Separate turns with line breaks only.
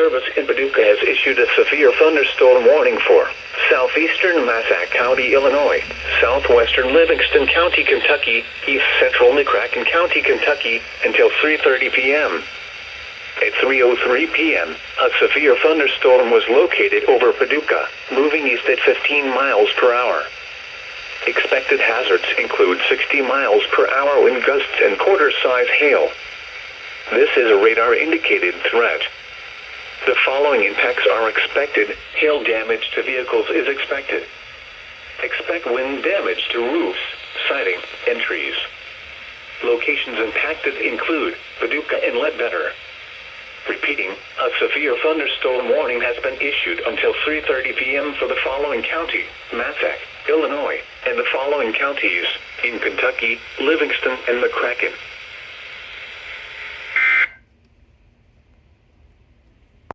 Service in Paducah has issued a severe thunderstorm warning for southeastern Massac County, Illinois, southwestern Livingston County, Kentucky, east central McCracken County, Kentucky, until 3:30 p.m. At 3:03 p.m., a severe thunderstorm was located over Paducah, moving east at 15 miles per hour. Expected hazards include 60 miles per hour wind gusts and quarter-size hail. This is a radar-indicated threat. The following impacts are expected. Hail damage to vehicles is expected. Expect wind damage to roofs, siding, and trees. Locations impacted include Paducah and Ledbetter. Repeating, a severe thunderstorm warning has been issued until 3:30 p.m. for the following county, Massac, Illinois, and the following counties in Kentucky, Livingston, and McCracken.